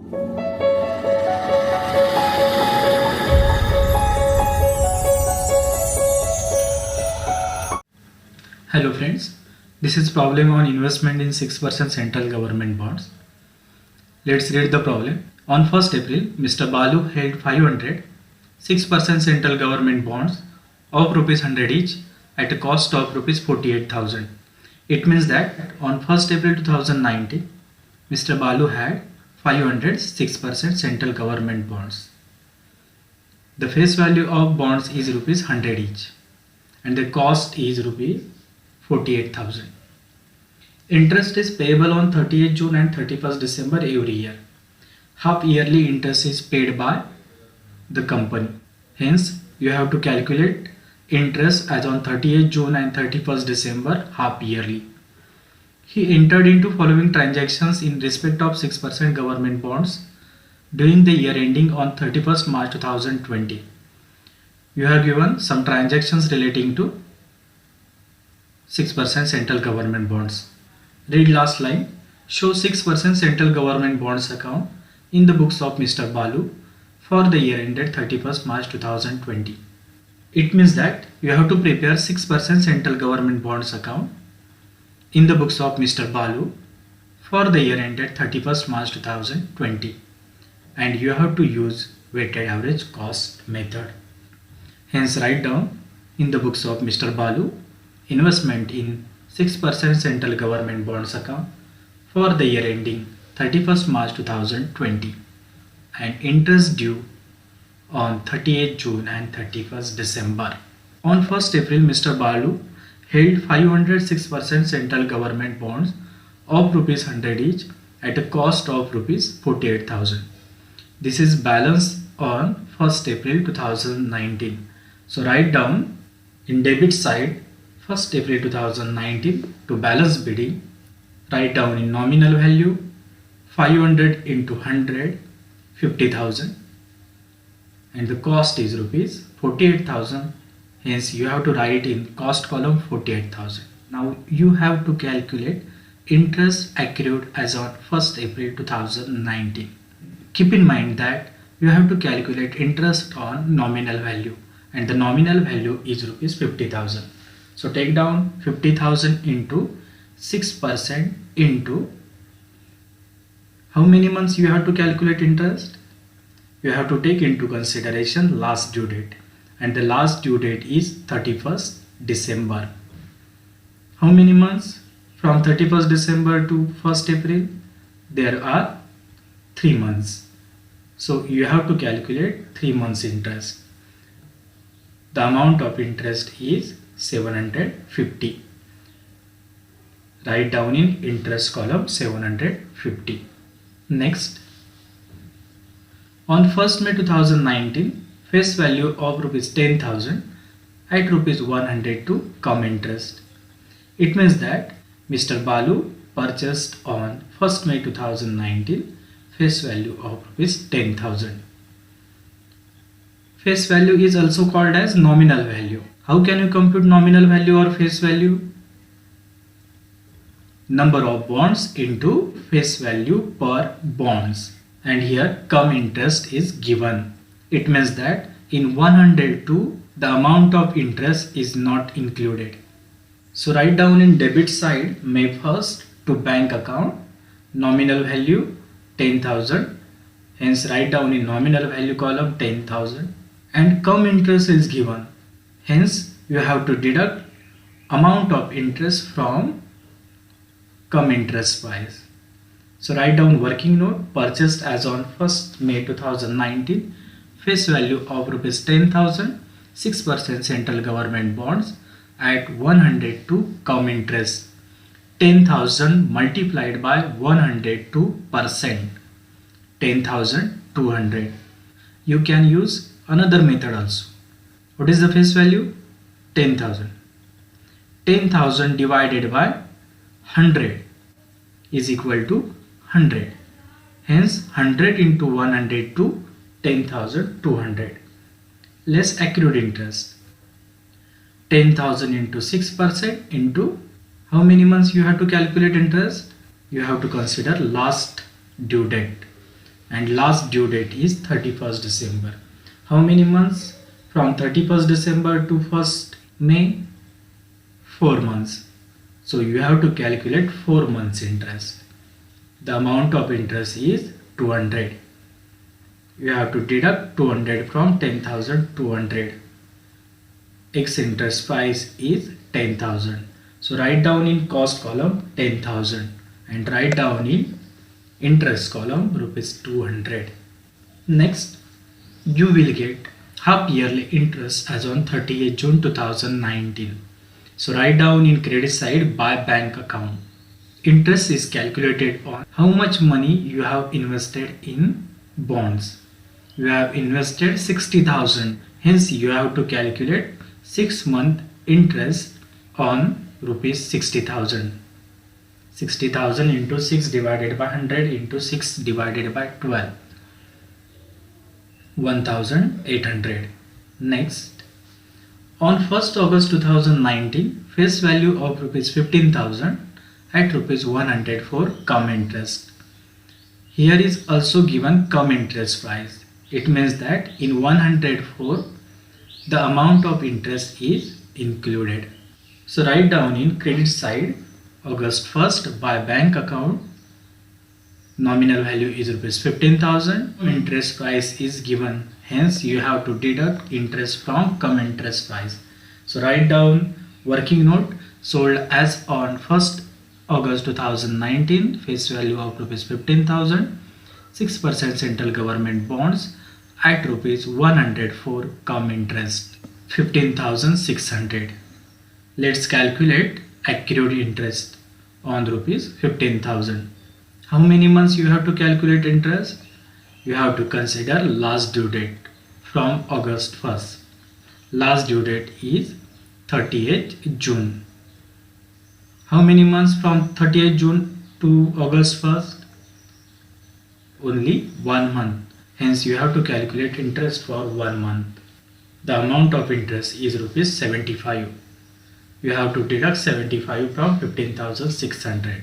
Hello friends, this is problem on investment in 6% central government bonds. Let's read the problem. On 1st April, Mr. Balu held 500 6% central government bonds of rupees 100 each at a cost of rupees 48,000. It means that on 1st April 2019, Mr. Balu had 500 6% central government bonds. The face value of bonds is rupees 100 each and the cost is rupees 48,000. Interest is payable on 30th June and 31st December every year. Half yearly interest is paid by the company. Hence, you have to calculate interest as on 30th June and 31st December half yearly. He entered into following transactions in respect of 6% government bonds during the year ending on 31st March 2020. You have given some transactions relating to 6% central government bonds. Read last line. Show 6% central government bonds account in the books of Mr. Balu for the year ended 31st March 2020. It means that you have to prepare 6% central government bonds account in the books of Mr. Balu for the year ended 31st March 2020 and you have to use weighted average cost method. Hence write down in the books of Mr. Balu investment in 6% central government bonds account for the year ending 31st March 2020 and interest due on 38th June and 31st December. On 1st April, Mr. Balu held 506% central government bonds of rupees 100 each at a cost of rupees 48,000. This is balance on 1st April 2019. So write down in debit side 1st April 2019 to balance bidding, write down in nominal value 500 into 100 50,000 and the cost is rupees 48,000. Hence you have to write in cost column 48,000. Now you have to calculate interest accrued as on 1st April 2019. Keep in mind that you have to calculate interest on nominal value and the nominal value is rupees 50,000. So take down 50,000 into 6% into how many months you have to calculate interest? You have to take into consideration last due date and the last due date is 31st December. How many months? From 31st December to 1st April? There are 3 months. So you have to calculate 3 months interest. The amount of interest is 750. Write down in interest column 750. Next, on 1st May 2019, face value of rupees 10,000 at rupees 102 come interest. It means that Mr. Balu purchased on 1st May 2019 face value of rupees 10,000. Face value is also called as nominal value. How can you compute nominal value or face value? Number of bonds into face value per bonds. And here cum interest is given. It means that in 102 the amount of interest is not included. So write down in debit side May 1st to bank account nominal value 10,000. Hence write down in nominal value column 10,000 and cum interest is given. Hence you have to deduct amount of interest from cum interest price. So write down working note purchased as on 1st May 2019 face value of rupees 10,000 6% central government bonds at 102 cum interest. 10,000 multiplied by 102%, 10,200. You can use another method also. What is the face value? 10,000. 10,000 divided by 100 is equal to 100. Hence 100 into 102, 10,200. Less accrued interest. 10,000 into 6% into how many months you have to calculate interest? You have to consider last due date. and last due date is 31st December. How many months? From 31st December to 1st May? 4 months. So you have to calculate 4 months interest. The amount of interest is 200. You have to deduct 200 from 10,200. X interest price is 10,000. So write down in cost column 10,000 and write down in interest column rupees 200. Next, you will get half yearly interest as on 30th June 2019. So write down in credit side by bank account. Interest is calculated on how much money you have invested in bonds. You have invested 60,000. Hence you have to calculate 6-month interest on rupees 60,000. 60,000 into 6 divided by 100 into 6 divided by 12. 1,800. Next, on 1st August 2019, face value of rupees 15,000 at rupees 104 come interest. Here is also given come interest price. It means that in 104 the amount of interest is included. So write down in credit side August 1st by bank account. Nominal value is rupees 15,000. Interest price is given. Hence you have to deduct interest from come interest price. So write down working note sold as on 1st August 2019, face value of rupees 15,000, 6% central government bonds at rupees 104 come interest 15,600. Let's calculate accrued interest on rupees 15,000. How many months you have to calculate interest? You have to consider last due date from August 1st. Last due date is 30th June. How many months from 30th June to August 1st? Only 1 month. Hence you have to calculate interest for 1 month. The amount of interest is rupees 75. You have to deduct 75 from 15,600.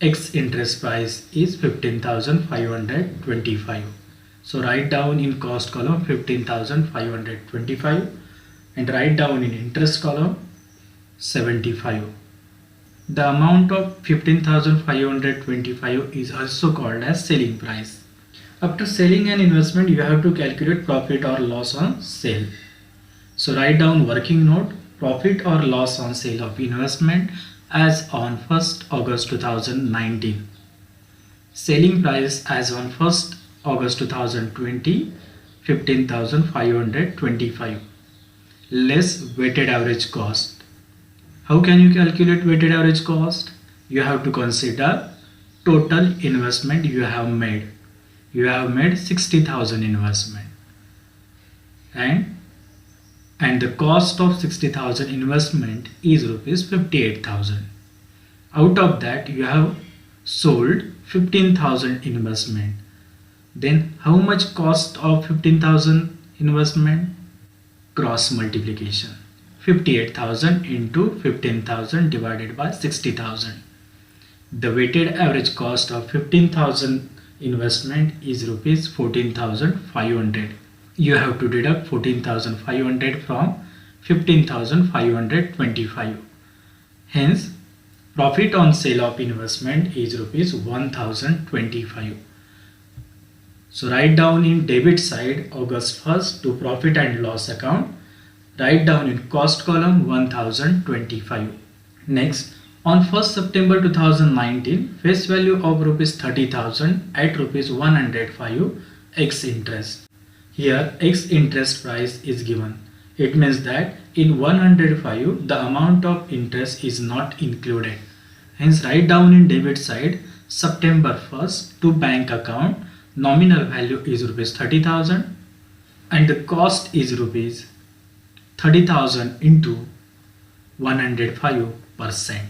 X interest price is 15,525. So write down in cost column 15,525 and write down in interest column 75. The amount of 15,525 is also called as selling price. After selling an investment, you have to calculate profit or loss on sale. So write down working note profit or loss on sale of investment as on 1st August 2019. Selling price as on 1st August 2020, 15,525 less weighted average cost. How can you calculate weighted average cost? You have to consider total investment you have made. You have made 60,000 investment and the cost of 60,000 investment is rupees 58,000. Out of that you have sold 15,000 investment. Then how much cost of 15,000 investment? Cross multiplication. 58,000 into 15,000 divided by 60,000. The weighted average cost of 15,000 investment is rupees 14,500. You have to deduct 14,500 from 15,525. Hence, profit on sale of investment is rupees 1,025. So write down in debit side August 1st to profit and loss account. Write down in cost column 1,025. Next, on 1st September 2019, face value of rupees 30,000 at rupees 105 X interest. Here X interest price is given. It means that in 105 the amount of interest is not included. Hence write down in debit side September 1st to bank account. Nominal value is rupees 30,000 and the cost is rupees 30,000 into 105%.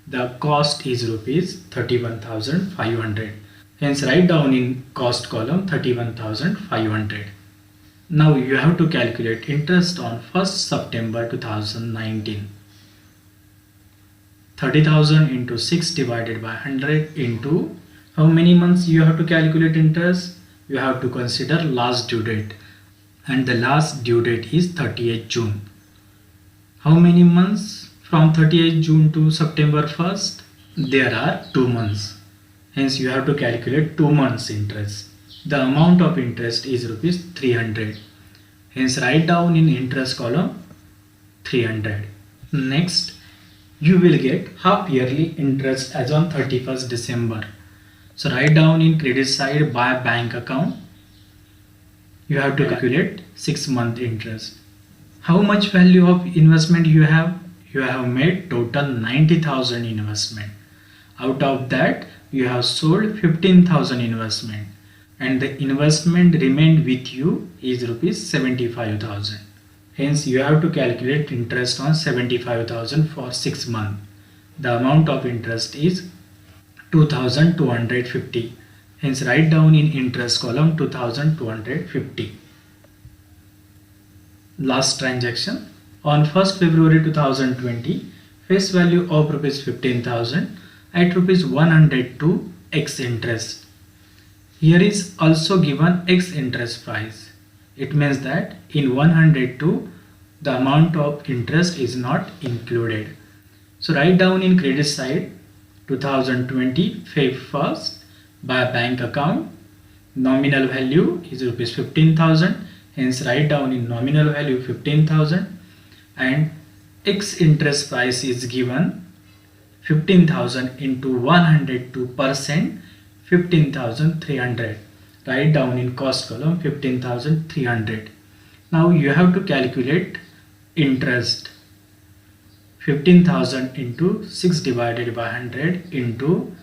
The cost is rupees 31,500. Hence write down in cost column 31,500. Now you have to calculate interest on 1st September 2019. 30,000 into 6 divided by 100 into How many months you have to calculate interest? You have to consider last due date, and the last due date is 30th June. How many months from 30th June to September 1st? There are 2 months. Hence you have to calculate 2 months interest. The amount of interest is rupees 300. Hence write down in interest column 300. Next, you will get half yearly interest as on 31st December. So write down in credit side by bank account. You have to calculate 6-month interest. How much value of investment you have? You have made total 90,000 investment. Out of that, you have sold 15,000 investment, and the investment remained with you is rupees 75,000. Hence, you have to calculate interest on 75,000 for 6 months. The amount of interest is 2,250. Hence, write down in interest column 2,250. Last transaction. On 1st February 2020, face value of rupees 15,000 at rupees 102 x interest. Here is also given x interest price. It means that in 102 the amount of interest is not included. So write down in credit side 2020 Feb 1st by bank account. Nominal value is rupees 15,000. Hence write down in nominal value 15,000, and x interest price is given 15,000 into 102%, 15,300. Write down in cost column 15,300. Now you have to calculate interest. 15,000 into 6 divided by 100 into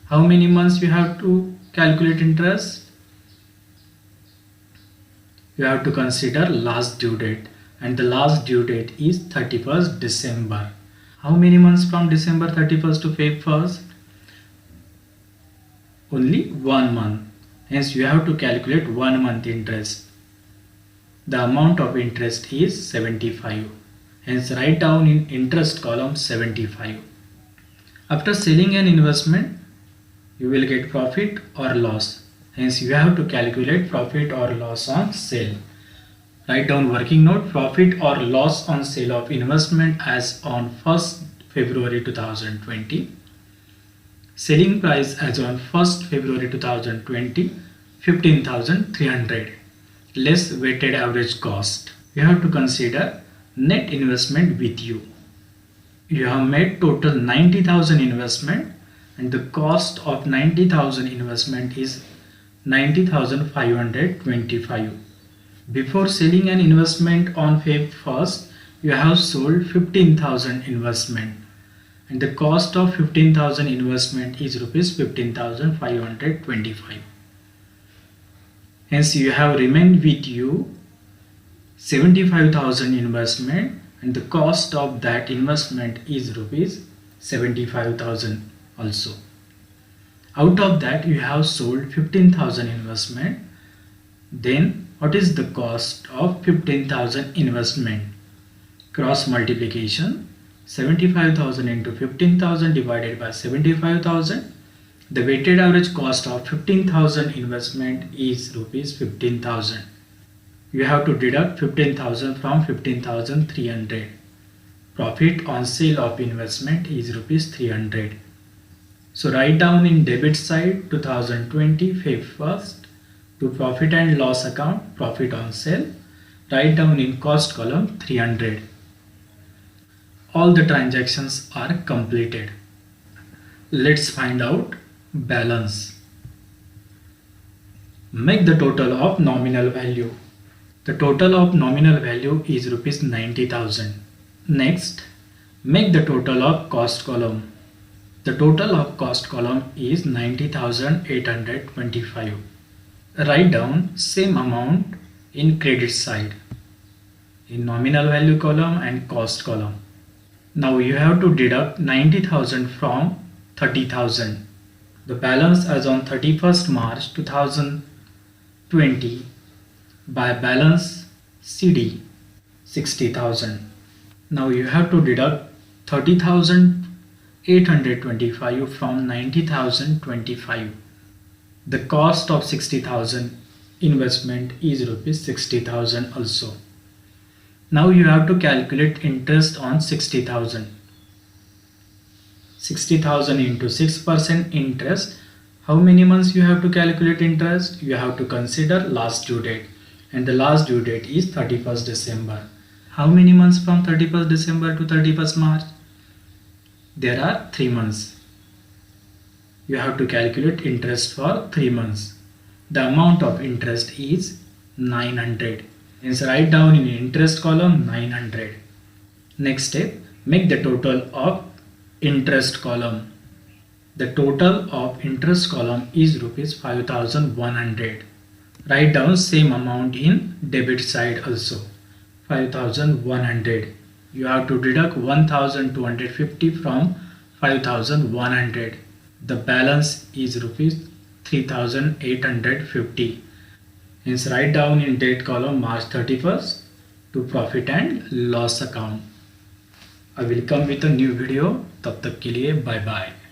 how many months you have to calculate interest? You have to consider last due date, and the last due date is 31st December. How many months from December 31st to Feb 1st? Only 1 month. Hence you have to calculate 1 month interest. The amount of interest is 75. Hence write down in interest column 75. After selling an investment, you will get profit or loss. Hence you have to calculate profit or loss on sale. Write down working note: profit or loss on sale of investment as on 1st February 2020. Selling price as on 1st February 2020, 15,300 less weighted average cost. You have to consider net investment with you. You have made total 90,000 investment, and the cost of 90,000 investment is 90,525. Before selling an investment on Feb 1st, you have sold 15,000 investment, and the cost of 15,000 investment is rupees 15,525. Hence you have remained with you 75,000 investment, and the cost of that investment is rupees 75,000 also. Out of that you have sold 15,000 investment. Then what is the cost of 15,000 investment? Cross multiplication: 75,000 into 15,000 divided by 75,000. The weighted average cost of 15,000 investment is rupees 15,000. You have to deduct 15,000 from 15,300. Profit on sale of investment is rupees 300. So write down in debit side 2020 Feb 1st to profit and loss account, profit on sale. Write down in cost column 300. All the transactions are completed. Let's find out balance. Make the total of nominal value. The total of nominal value is rupees 90,000. Next, make the total of cost column. The total of cost column is 90,825. Write down same amount in credit side, in nominal value column and cost column. Now you have to deduct 90,000 from 30,000. The balance as on 31st March 2020 by balance CD 60,000. Now you have to deduct 30,825 from 90,025. The cost of 60,000 investment is rupees 60,000 also. Now you have to calculate interest on 60,000. 60,000 into 6% interest. How many months you have to calculate interest? You have to consider last due date, and the last due date is 31st December. How many months from 31st December to 31st March? There are 3 months. You have to calculate interest for 3 months. The amount of interest is 900. Hence write down in interest column 900. Next step, make the total of interest column. The total of interest column is rupees 5,100. Write down same amount in debit side also. 5,100. You have to deduct 1,250 from 5,100. The balance is rupees 3,850. Hence write down in date column March 31st to profit and loss account. I will come with a new video. तब तक के लिए bye bye.